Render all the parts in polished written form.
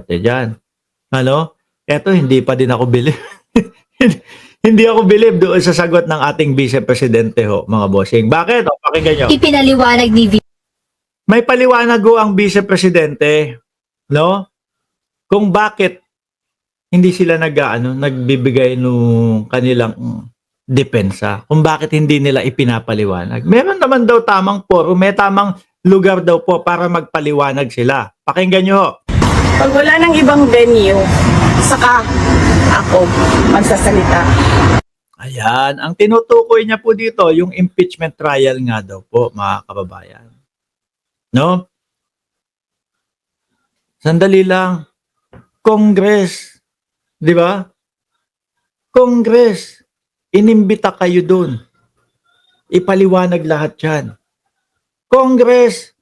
diyan. Ano? Eto hindi pa din ako believe. Hindi ako believe doon sa sagot ng ating Vice Presidente ho, mga bossing. Bakit? O, pakinggan nyo. Ipinaliwanag ni May paliwanag ho ang Vice Presidente, no? Kung bakit hindi sila nagbibigay nung kanilang depensa. Kung bakit hindi nila ipinapaliwanag. Meron naman daw tamang forum, may tamang lugar daw po para magpaliwanag sila. Pakinggan nyo ho. Pag wala nang ibang venue, saka ako magsasalita. Ayan, ang tinutukoy niya po dito, yung impeachment trial nga daw po, mga kababayan. No? Sandali lang. Congress, di ba? Congress, inimbita kayo dun. Ipaliwanag lahat yan. Congress,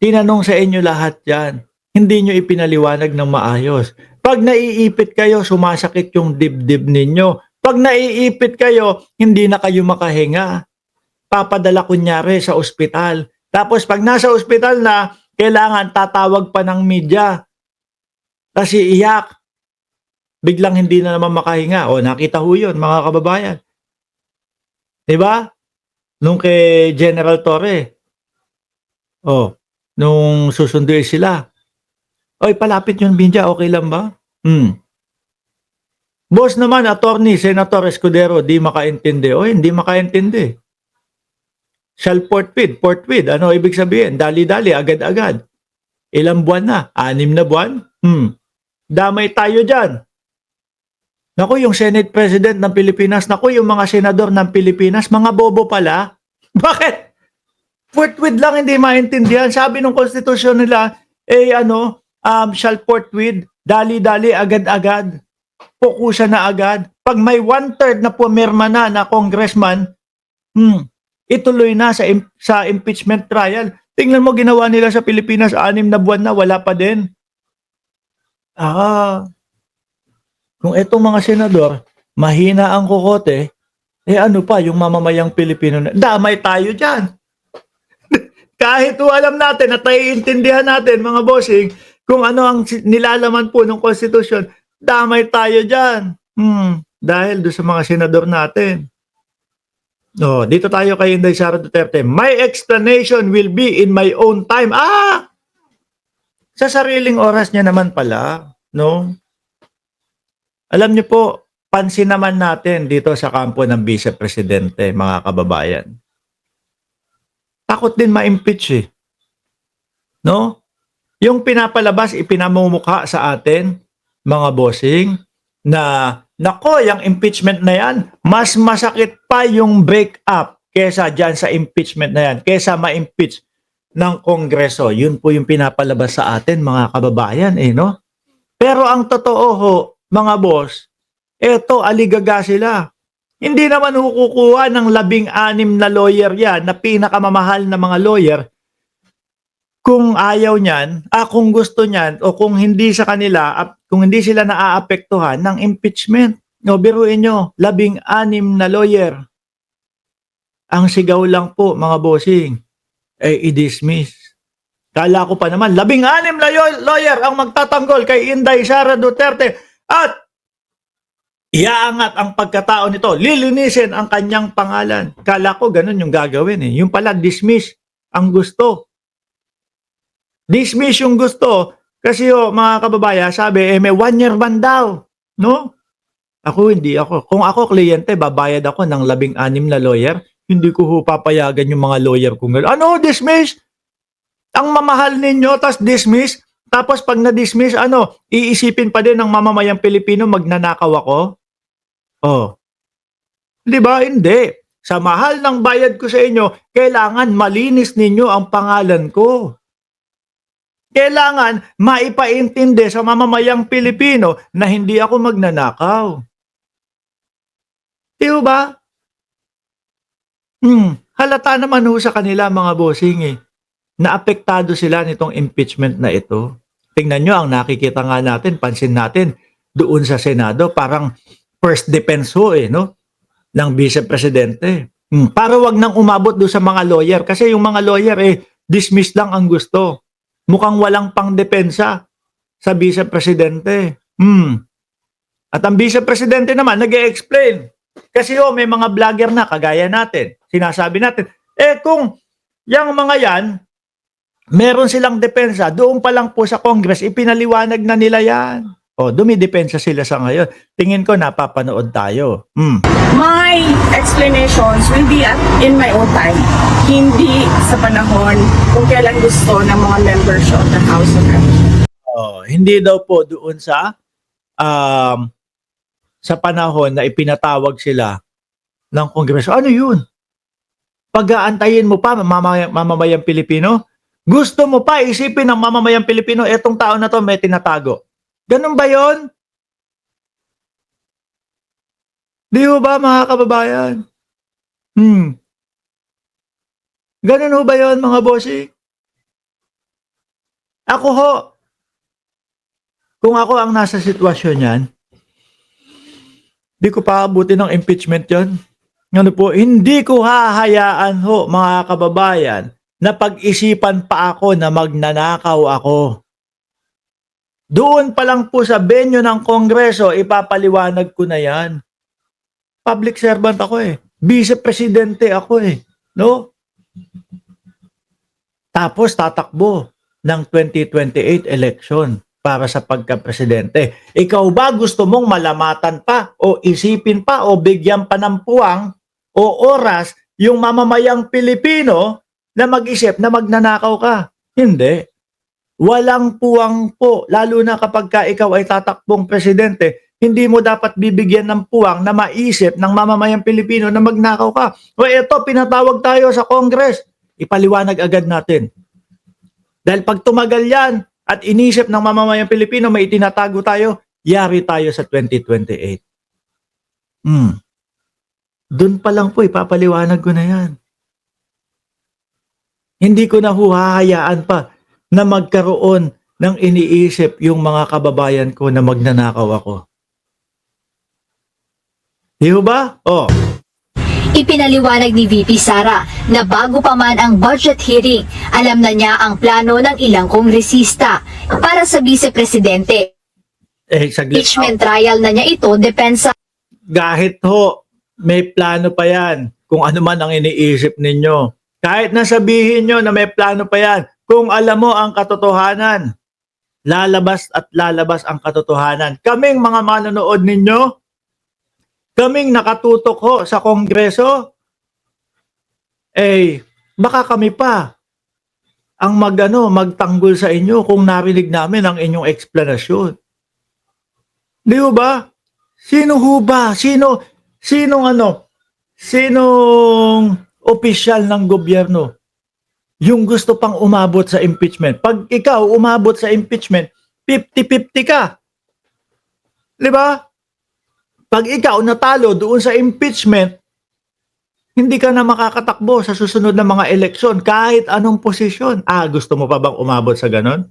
tinanong sa inyo lahat yan. Hindi nyo ipinaliwanag ng maayos. Pag naiipit kayo, sumasakit yung dibdib ninyo. Pag naiipit kayo, hindi na kayo makahinga. Papadala kunyari sa ospital. Tapos pag nasa ospital na, kailangan tatawag pa ng media. Kasi iyak. Biglang hindi na naman makahinga. O, nakita ho yun, mga kababayan. Diba? Nung kay General Torre. O, nung susunduin sila. Oy, palapit yung media, okay lang ba? Boss naman, attorney, Senator Escudero, di makaintindi. O, hindi makaintindi. Shall forthwith. Ano ibig sabihin? Dali-dali, agad-agad. Ilang buwan na? 6 na buwan? Damay tayo dyan. Naku, yung Senate President ng Pilipinas, naku, yung mga senador ng Pilipinas, mga bobo pala. Bakit? Forthwith lang, hindi maintindihan. Sabi ng konstitusyon nila, shall forthwith, dali-dali, agad-agad. Fokusan na agad. Pag may 1/3 na pumirma na congressman, ituloy na sa impeachment trial. Tingnan mo ginawa nila sa Pilipinas, 6 na buwan na, wala pa din. Kung itong mga senador, mahina ang kokote, ano pa, yung mamamayang Pilipino, damay tayo dyan. Kahit alam natin at naiintindihan natin, mga bossing, kung ano ang nilalaman po ng konstitusyon, damay tayo dyan. Dahil doon sa mga senador natin. Dito tayo kay Inday Sara Duterte. My explanation will be in my own time. Sa sariling oras niya naman pala, no? Alam niyo po, pansin naman natin dito sa kampo ng Vice Presidente, mga kababayan. Takot din ma-impeach no? Yung pinapalabas, ipinamumukha sa atin, mga bossing, na nako, yung impeachment na yan, mas masakit pa yung break-up kesa dyan sa impeachment na yan, kesa ma-impeach ng Kongreso. Yun po yung pinapalabas sa atin, mga kababayan, no? Pero ang totoo ho, mga boss, eto, aligaga sila. Hindi naman hukukuha ng 16 na lawyer yan, na pinakamamahal na mga lawyer, kung ayaw niyan, kung gusto niyan, o kung hindi sa kanila, kung hindi sila naaapektuhan ng impeachment. Biruin nyo, 16 na lawyer. Ang sigaw lang po, mga bossing, i-dismiss. Kala ko pa naman, 16 na lawyer ang magtatanggol kay Inday Sara Duterte at iaangat ang pagkatao nito, lilinisin ang kanyang pangalan. Kala ko ganun yung gagawin Yung pala, dismiss ang gusto. Dismiss yung gusto. Kasi mga kababayan, sabi, may 1 year ban daw. No? Hindi ako. Kung ako kliyente, babayad ako ng 16 na lawyer. Hindi ko papayagan yung mga lawyer kung dismiss? Ang mamahal ninyo, tas dismiss? Tapos pag na-dismiss, iisipin pa din ng mamamayang Pilipino, magnanakaw ako? Di ba? Hindi. Sa mahal ng bayad ko sa inyo, kailangan malinis ninyo ang pangalan ko. Kailangan maipaintindi sa mamamayang Pilipino na hindi ako magnanakaw. Di ba? Halata naman sa kanila, mga bossing Naapektado sila nitong impeachment na ito. Tingnan nyo, ang nakikita nga natin, pansin natin, doon sa Senado, parang first defense no? Ng Vice Presidente. Para wag nang umabot doon sa mga lawyer. Kasi yung mga lawyer, dismiss lang ang gusto. Mukhang walang pang depensa. sa Vice Presidente. At ang Vice Presidente naman nag-e-explain. Kasi may mga vlogger na kagaya natin. Sinasabi natin, kung yung mga yan, meron silang depensa, doon pa lang po sa Congress, ipinaliwanag na nila yan. Dumidepensa sila sa ngayon. Tingin ko napapanood tayo. My explanations will be in my own time. Hindi sa panahon kung kailan gusto ng mga members of the House of Representatives. Hindi daw po doon sa panahon na ipinatawag sila ng Kongreso. Ano yun? Pag-aantayin mo pa mamamayang Pilipino? Gusto mo pa isipin ng mamamayang Pilipino, etong tao na to may tinatago. Ganun ba yun? Di ho ba mga kababayan? Ganun ho ba yun mga bossing? Ako ho, kung ako ang nasa sitwasyon yan, di ko pa abutin ng impeachment yon. Ano po, hindi ko hahayaan ho mga kababayan na pag-isipan pa ako na magnanakaw ako. Doon pa lang po sa venue ng Kongreso, ipapaliwanag ko na yan. Public servant ako Vice Presidente ako No? Tapos tatakbo ng 2028 election para sa pagka-presidente. Ikaw ba gusto mong malamatan pa o isipin pa o bigyan pa ng puwang o oras yung mamamayang Pilipino na mag-isip na magnanakaw ka? Hindi. Walang puwang po, lalo na kapag ikaw ay tatakbong presidente, hindi mo dapat bibigyan ng puwang na maisip ng mamamayang Pilipino na magnakaw ka. Ito, pinatawag tayo sa Congress. Ipaliwanag agad natin. Dahil pag tumagal yan at inisip ng mamamayang Pilipino may itinatago tayo, yari tayo sa 2028. Doon pa lang po, ipapaliwanag ko na yan. Hindi ko na huhahayaan pa na magkaroon ng iniisip yung mga kababayan ko na magnanakaw ako. Di ba? Ipinaliwanag ni VP Sara na bago pa man ang budget hearing, alam na niya ang plano ng ilang kongresista para sa vice-presidente. Saglit. Impeachment trial na niya ito depensa. Kahit may plano pa yan kung ano man ang iniisip ninyo. Kahit nasabihin nyo na may plano pa yan, kung alam mo ang katotohanan, lalabas at lalabas ang katotohanan. Kaming mga manonood ninyo, kaming nakatutok sa Kongreso, baka kami pa ang magtanggol sa inyo kung narinig namin ang inyong eksplanasyon. Di ba? Sino ho ba? Sinong opisyal ng gobyerno yung gusto pang umabot sa impeachment? Pag ikaw umabot sa impeachment, 50-50 ka. Di ba? Pag ikaw natalo doon sa impeachment, hindi ka na makakatakbo sa susunod na mga eleksyon kahit anong posisyon. Gusto mo pa bang umabot sa ganon?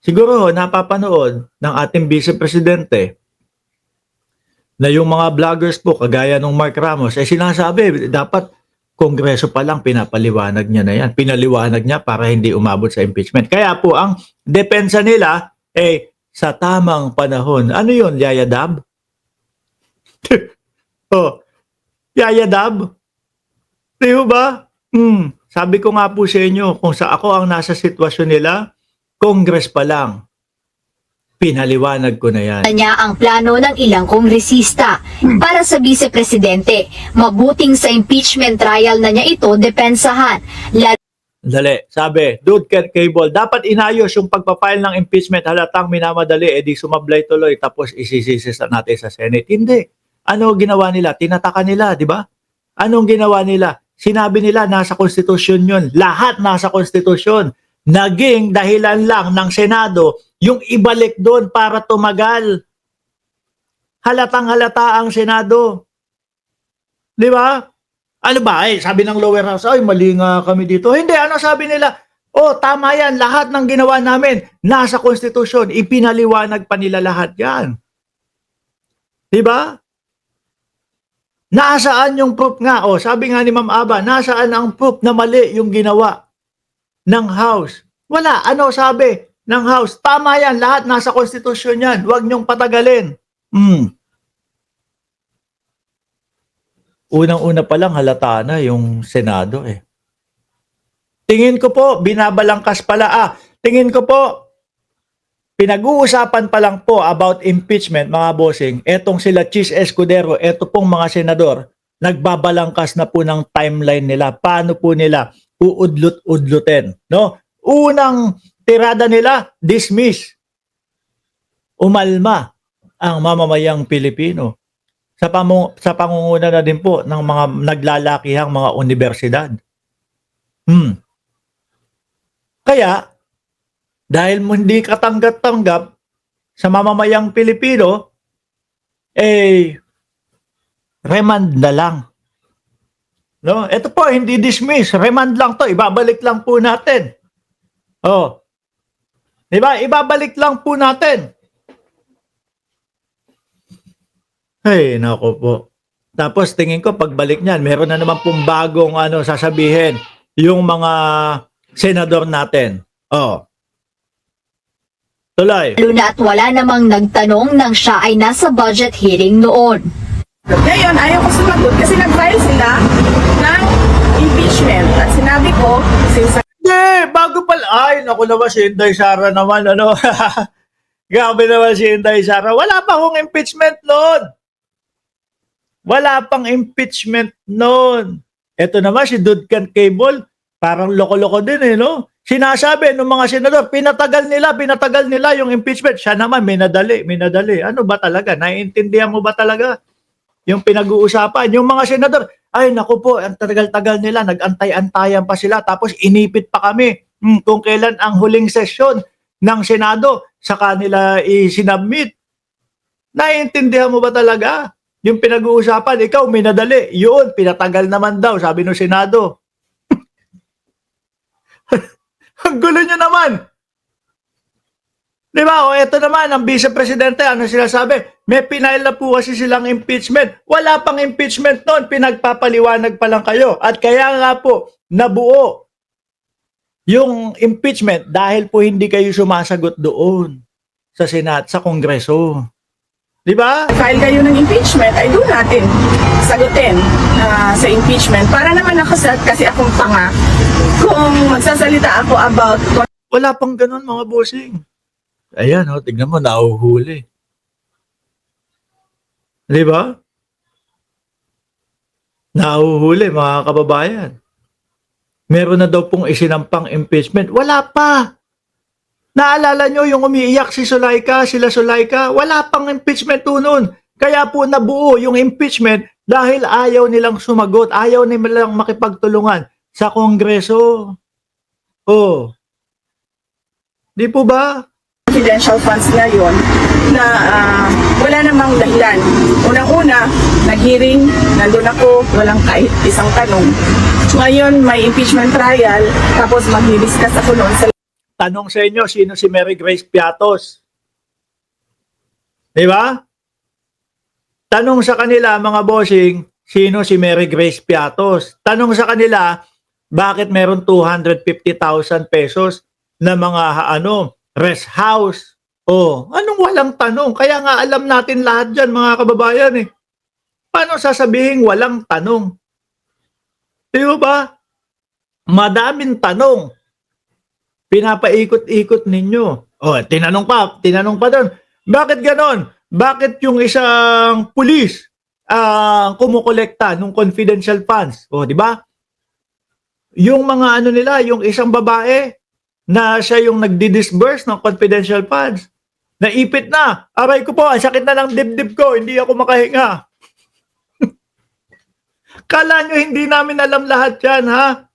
Siguro napapanood ng ating Vice Presidente na yung mga vloggers po, kagaya ng Mark Ramos, sinasabi, dapat Kongreso pa lang pinapaliwanag niya na yan. Pinaliwanag niya para hindi umabot sa impeachment. Kaya po, ang depensa nila, sa tamang panahon. Ano yun, Yaya Dab? Yaya Dab? Di ba? Sabi ko nga po sa inyo, kung sa ako ang nasa sitwasyon nila, Congress pa lang. Pinaliwanag ko na yan. Niya ang plano ng ilang kongresista para sa vice-presidente. Mabuting sa impeachment trial na niya ito depensahan. Dali, sabi, Dude Cable, dapat inayos yung pagpapile ng impeachment, halatang minamadali, di sumablay tuloy, tapos isisisa natin sa Senate. Hindi. Ano ginawa nila? Tinataka nila, di ba? Anong ginawa nila? Sinabi nila, nasa konstitusyon yun. Lahat nasa konstitusyon. Naging dahilan lang ng Senado yung ibalik doon para tumagal. Halatang halata ang Senado. Di ba? Ano ba? Sabi ng lower house, mali nga kami dito. Hindi, ano sabi nila? Tama yan. Lahat ng ginawa namin nasa konstitusyon. Ipinaliwanag pa nila lahat yan. Di ba? Nasaan yung proof nga? Sabi nga ni Ma'am Aba, nasaan ang proof na mali yung ginawa ng House? Wala. Ano sabi? ng House. Tama yan, lahat nasa konstitusyon yan. Huwag niyong patagalin. Unang-una pa lang halata na yung Senado eh. Tingin ko po, binabalangkas pala. Tingin ko po, pinag-uusapan pa lang po about impeachment, mga bossing. Etong sila Chis Escudero, eto pong mga senador, nagbabalangkas na po ng timeline nila. Paano po nila uudlut-udlutin, no? Unang tirada nila, dismiss. Umalma ang mamamayang Pilipino. Sa pangunguna na din po ng mga naglalakihang mga universidad. Kaya, dahil hindi katanggap-tanggap sa mamamayang Pilipino, remand na lang. No? Ito po, hindi dismiss. Remand lang to. Ibabalik lang po natin. Diba? Ibabalik lang po natin. Ay, nako po. Tapos tingin ko pagbalik niyan, meron na naman pong bagong sasabihin yung mga senador natin. Tuloy. Lalo na at wala namang nagtanong nang siya ay nasa budget hearing noon. Ngayon, ayaw ko sumagot kasi nag-file sila ng impeachment. At sinabi ko, since Bago pala. Ay, naku naman si Inday Sara naman, Grabe naman si Inday Sara. Wala pa akong impeachment noon. Wala pang impeachment noon. Ito naman si Dudkan Cable, parang loko-loko din no? Sinasabi ng mga senador, pinatagal nila yung impeachment. Siya naman, minadali. Ano ba talaga? Naiintindihan mo ba talaga yung pinag-uusapan? Yung mga senador, ay naku po, ang tagal-tagal nila, nag-antay-antayan pa sila, tapos inipit pa kami kung kailan ang huling sesyon ng Senado sa kanila isinabmit. Naiintindihan mo ba talaga yung pinag-uusapan? Ikaw, minadali. Yun, pinatagal naman daw, sabi ng Senado. Ang gulo nyo naman. Diba? O eto naman, ang Vice Presidente, ano sila sabi? May pinail na po kasi silang impeachment. Wala pang impeachment noon, pinagpapaliwanag pa lang kayo. At kaya nga po, nabuo yung impeachment dahil po hindi kayo sumasagot doon sa Senado, sa Kongreso. Diba? file kayo ng impeachment, ay doon natin sagutin sa impeachment. Para naman nakasat kasi akong tanga kung magsasalita ako about Wala pang ganun mga bossing. Ayan, tignan mo, nahuhuli. Diba? Nahuhuli mga kababayan. Meron na daw pong isinampang impeachment. Wala pa. Naalala nyo yung umiiyak sila Sulaika, wala pang impeachment noon. Kaya po nabuo yung impeachment dahil ayaw nilang sumagot, ayaw nilang makipagtulungan sa Kongreso. Di po ba? confidential funds ngayon na wala namang dahilan. Unang-una, nag-hearing, nandun ako, walang kahit isang tanong. Ngayon, may impeachment trial, tapos mag-discuss ako noon sa Tanong sa inyo, sino si Mary Grace Piatos? Di ba? Tanong sa kanila, mga bossing, sino si Mary Grace Piatos? Tanong sa kanila, bakit meron 250,000 pesos na mga rest house? Anong walang tanong? Kaya nga alam natin lahat dyan, mga kababayan Paano sasabihin walang tanong? Di ba? Madaming tanong. Pinapaikot-ikot ninyo. Tinanong pa doon. Bakit ganon? Bakit yung isang pulis kumukolekta ng confidential funds? Di ba? Yung mga nila, yung isang babae na siya yung nagdi-disburse ng confidential funds. Naipit na. Aray ko po, ang sakit na ng dibdib ko. Hindi ako makahinga. Kala nyo hindi namin alam lahat yan, ha?